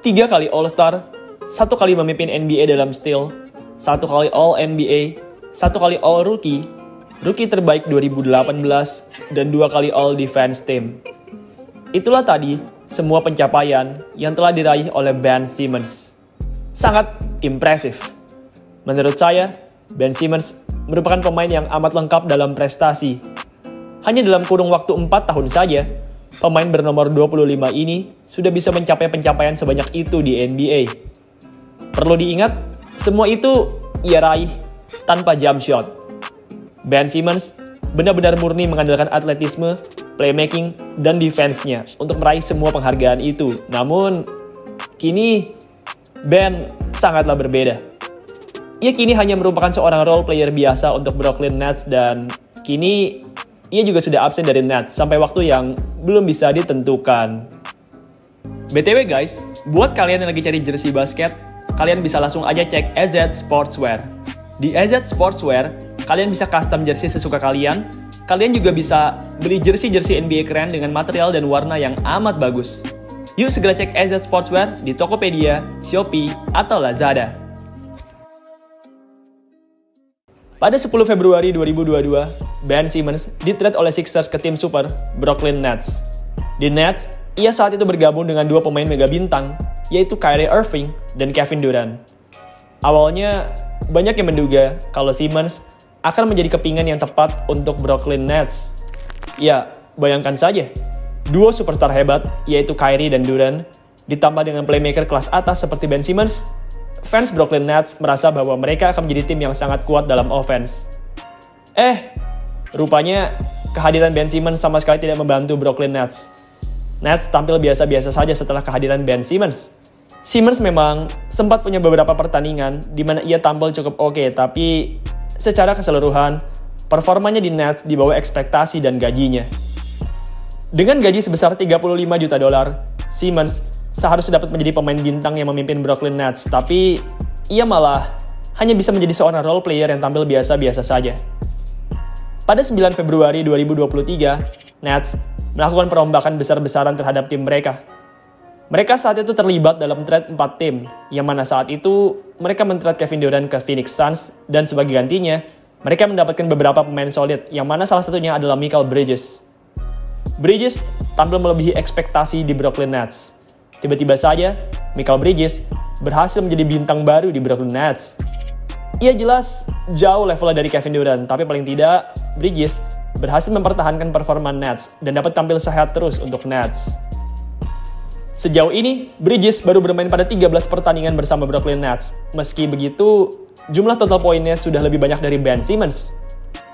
3 kali All-Star, 1 kali memimpin NBA dalam steal, 1 kali All-NBA, 1 kali All-Rookie, Rookie terbaik 2018, dan 2 kali All-Defense Team. Itulah tadi semua pencapaian yang telah diraih oleh Ben Simmons. Sangat impresif. Menurut saya, Ben Simmons merupakan pemain yang amat lengkap dalam prestasi. Hanya dalam kurung waktu 4 tahun saja, pemain bernomor 25 ini sudah bisa mencapai pencapaian sebanyak itu di NBA. Perlu diingat, semua itu ia raih tanpa jump shot. Ben Simmons benar-benar murni mengandalkan atletisme, playmaking, dan defense-nya untuk meraih semua penghargaan itu. Namun, kini Ben sangatlah berbeda. Ia kini hanya merupakan seorang role player biasa untuk Brooklyn Nets dan kini ia juga sudah absen dari Nets sampai waktu yang belum bisa ditentukan. BTW guys, buat kalian yang lagi cari jersey basket, kalian bisa langsung aja cek AZ Sportswear. Di AZ Sportswear, kalian bisa custom jersey sesuka kalian. Kalian juga bisa beli jersey-jersey NBA keren dengan material dan warna yang amat bagus. Yuk segera cek AZ Sportswear di Tokopedia, Shopee, atau Lazada. Pada 10 Februari 2022, Ben Simmons di-trade oleh Sixers ke tim super Brooklyn Nets. Di Nets, ia saat itu bergabung dengan 2 pemain mega bintang, yaitu Kyrie Irving dan Kevin Durant. Awalnya, banyak yang menduga kalau Simmons akan menjadi kepingan yang tepat untuk Brooklyn Nets. Ya, bayangkan saja, duo superstar hebat, yaitu Kyrie dan Durant, ditambah dengan playmaker kelas atas seperti Ben Simmons, fans Brooklyn Nets merasa bahwa mereka akan menjadi tim yang sangat kuat dalam offense. Rupanya kehadiran Ben Simmons sama sekali tidak membantu Brooklyn Nets. Nets tampil biasa-biasa saja setelah kehadiran Ben Simmons. Simmons memang sempat punya beberapa pertandingan di mana ia tampil cukup oke, tapi secara keseluruhan, performanya di Nets di bawah ekspektasi dan gajinya. Dengan gaji sebesar $35 juta, Simmons seharusnya dapat menjadi pemain bintang yang memimpin Brooklyn Nets, tapi ia malah hanya bisa menjadi seorang role player yang tampil biasa-biasa saja. Pada 9 Februari 2023, Nets melakukan perombakan besar-besaran terhadap tim mereka. Mereka saat itu terlibat dalam trade 4 tim, yang mana saat itu mereka men-trade Kevin Durant ke Phoenix Suns, dan sebagai gantinya, mereka mendapatkan beberapa pemain solid, yang mana salah satunya adalah Mikal Bridges. Bridges tampil melebihi ekspektasi di Brooklyn Nets. Tiba-tiba saja, Mikal Bridges berhasil menjadi bintang baru di Brooklyn Nets. Ia jelas jauh levelnya dari Kevin Durant, tapi paling tidak, Bridges berhasil mempertahankan performa Nets dan dapat tampil sehat terus untuk Nets. Sejauh ini, Bridges baru bermain pada 13 pertandingan bersama Brooklyn Nets. Meski begitu, jumlah total poinnya sudah lebih banyak dari Ben Simmons.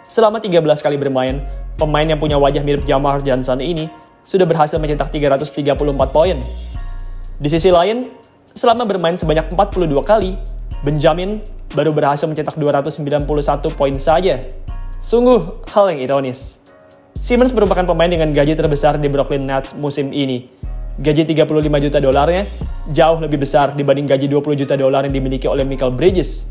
Selama 13 kali bermain, pemain yang punya wajah mirip Jamar Johnson ini sudah berhasil mencetak 334 poin. Di sisi lain, selama bermain sebanyak 42 kali, Benjamin baru berhasil mencetak 291 poin saja. Sungguh hal yang ironis. Simmons merupakan pemain dengan gaji terbesar di Brooklyn Nets musim ini. Gaji $35 juta jauh lebih besar dibanding gaji $20 juta yang dimiliki oleh Mikal Bridges.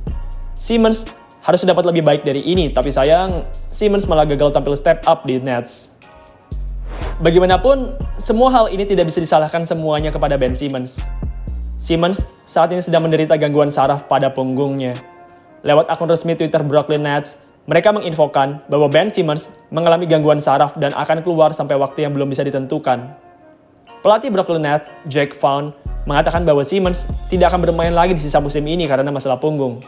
Simmons harus dapat lebih baik dari ini, tapi sayang, Simmons malah gagal tampil step up di Nets. Bagaimanapun, semua hal ini tidak bisa disalahkan semuanya kepada Ben Simmons. Simmons saat ini sedang menderita gangguan saraf pada punggungnya. Lewat akun resmi Twitter Brooklyn Nets, mereka menginfokan bahwa Ben Simmons mengalami gangguan saraf dan akan keluar sampai waktu yang belum bisa ditentukan. Pelatih Brooklyn Nets, Jake Vaughn, mengatakan bahwa Simmons tidak akan bermain lagi di sisa musim ini karena masalah punggung.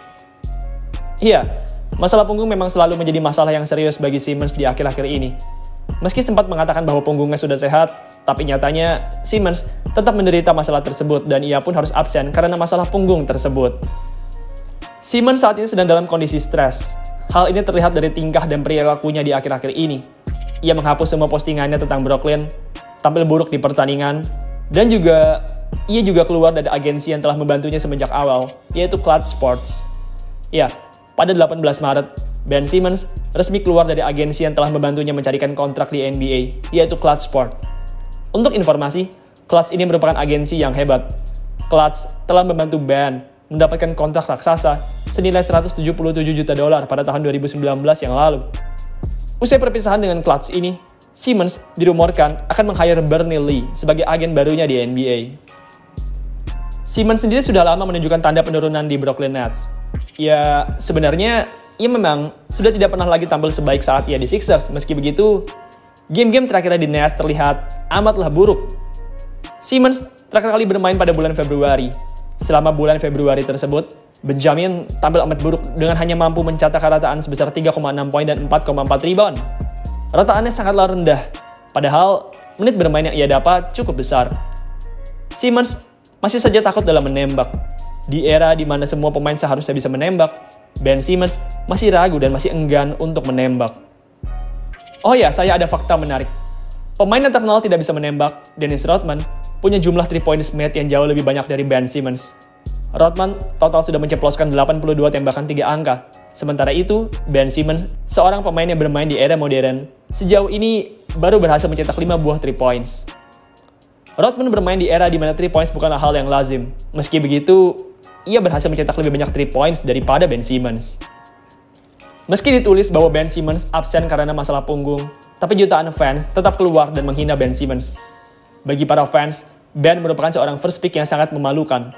Iya, masalah punggung memang selalu menjadi masalah yang serius bagi Simmons di akhir-akhir ini. Meski sempat mengatakan bahwa punggungnya sudah sehat, tapi nyatanya Simmons tetap menderita masalah tersebut dan ia pun harus absen karena masalah punggung tersebut. Simmons saat ini sedang dalam kondisi stres. Hal ini terlihat dari tingkah dan perilakunya di akhir-akhir ini. Ia menghapus semua postingannya tentang Brooklyn, tampil buruk di pertandingan, dan ia juga keluar dari agensi yang telah membantunya semenjak awal, yaitu Clutch Sports. Ya, pada 18 Maret, Ben Simmons resmi keluar dari agensi yang telah membantunya mencarikan kontrak di NBA, yaitu Clutch Sport. Untuk informasi, Clutch ini merupakan agensi yang hebat. Clutch telah membantu Ben mendapatkan kontrak raksasa senilai $177 juta pada tahun 2019 yang lalu. Usai perpisahan dengan Clutch ini, Simmons dirumorkan akan meng-hire Bernie Lee sebagai agen barunya di NBA. Simmons sendiri sudah lama menunjukkan tanda penurunan di Brooklyn Nets. Ya, sebenarnya ia memang sudah tidak pernah lagi tampil sebaik saat ia di Sixers. Meski begitu, game-game terakhirnya di Nets terlihat amatlah buruk. Simmons terakhir kali bermain pada bulan Februari. Selama bulan Februari tersebut, Benjamin tampil amat buruk dengan hanya mampu mencetak rataan sebesar 3,6 poin dan 4,4 rebound. Rataannya sangatlah rendah, padahal menit bermain yang ia dapat cukup besar. Simmons masih saja takut dalam menembak. Di era di mana semua pemain seharusnya bisa menembak, Ben Simmons masih ragu dan masih enggan untuk menembak. Oh ya, saya ada fakta menarik. Pemain yang terkenal tidak bisa menembak, Dennis Rodman, punya jumlah 3-point made yang jauh lebih banyak dari Ben Simmons. Rodman total sudah menceploskan 82 tembakan 3 angka. Sementara itu, Ben Simmons, seorang pemain yang bermain di era modern, sejauh ini baru berhasil mencetak 5 buah 3 points. Rodman bermain di era di mana 3 points bukanlah hal yang lazim. Meski begitu, ia berhasil mencetak lebih banyak 3 points daripada Ben Simmons. Meski ditulis bahwa Ben Simmons absen karena masalah punggung, tapi jutaan fans tetap keluar dan menghina Ben Simmons. Bagi para fans, Ben merupakan seorang first pick yang sangat memalukan.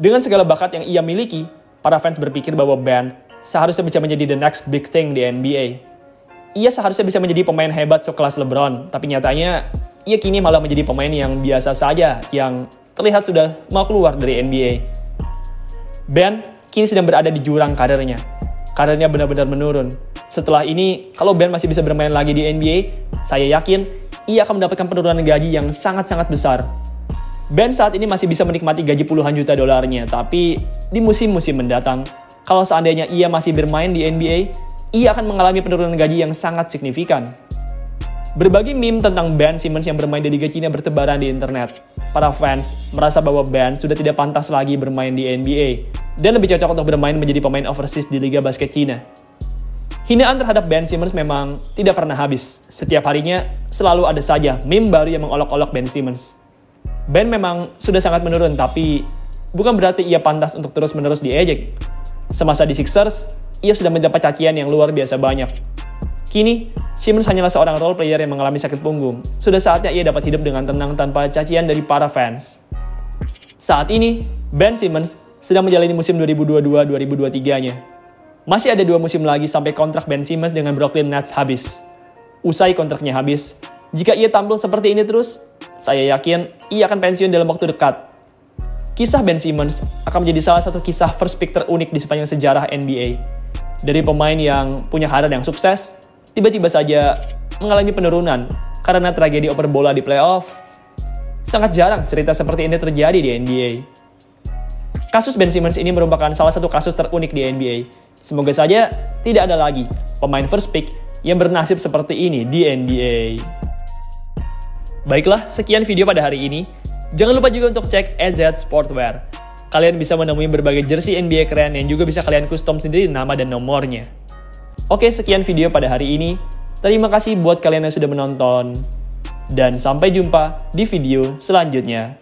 Dengan segala bakat yang ia miliki, para fans berpikir bahwa Ben seharusnya bisa menjadi the next big thing di NBA. Ia seharusnya bisa menjadi pemain hebat sekelas LeBron, tapi nyatanya ia kini malah menjadi pemain yang biasa saja, yang terlihat sudah mau keluar dari NBA. Ben kini sedang berada di jurang karirnya. Karirnya benar-benar menurun. Setelah ini, kalau Ben masih bisa bermain lagi di NBA, saya yakin ia akan mendapatkan penurunan gaji yang sangat-sangat besar. Ben saat ini masih bisa menikmati gaji puluhan juta dolarnya, tapi di musim-musim mendatang, kalau seandainya ia masih bermain di NBA, ia akan mengalami penurunan gaji yang sangat signifikan. Berbagai meme tentang Ben Simmons yang bermain di Liga Cina bertebaran di internet. Para fans merasa bahwa Ben sudah tidak pantas lagi bermain di NBA, dan lebih cocok untuk bermain menjadi pemain overseas di Liga Basket Cina. Hinaan terhadap Ben Simmons memang tidak pernah habis. Setiap harinya selalu ada saja meme baru yang mengolok-olok Ben Simmons. Ben memang sudah sangat menurun, tapi bukan berarti ia pantas untuk terus-menerus diejek. Semasa di Sixers, ia sudah mendapat cacian yang luar biasa banyak. Kini, Simmons hanyalah seorang role player yang mengalami sakit punggung. Sudah saatnya ia dapat hidup dengan tenang tanpa cacian dari para fans. Saat ini, Ben Simmons sedang menjalani musim 2022-2023-nya. Masih ada 2 musim lagi sampai kontrak Ben Simmons dengan Brooklyn Nets habis. Usai kontraknya habis, jika ia tampil seperti ini terus, saya yakin ia akan pensiun dalam waktu dekat. Kisah Ben Simmons akan menjadi salah satu kisah first pick terunik di sepanjang sejarah NBA. Dari pemain yang punya karir yang sukses, tiba-tiba saja mengalami penurunan karena tragedi oper bola di playoff. Sangat jarang cerita seperti ini terjadi di NBA. Kasus Ben Simmons ini merupakan salah satu kasus terunik di NBA. Semoga saja tidak ada lagi pemain first pick yang bernasib seperti ini di NBA. Baiklah, sekian video pada hari ini. Jangan lupa juga untuk cek AZ Sportwear. Kalian bisa menemui berbagai jersey NBA keren yang juga bisa kalian custom sendiri nama dan nomornya. Oke, sekian video pada hari ini. Terima kasih buat kalian yang sudah menonton. Dan sampai jumpa di video selanjutnya.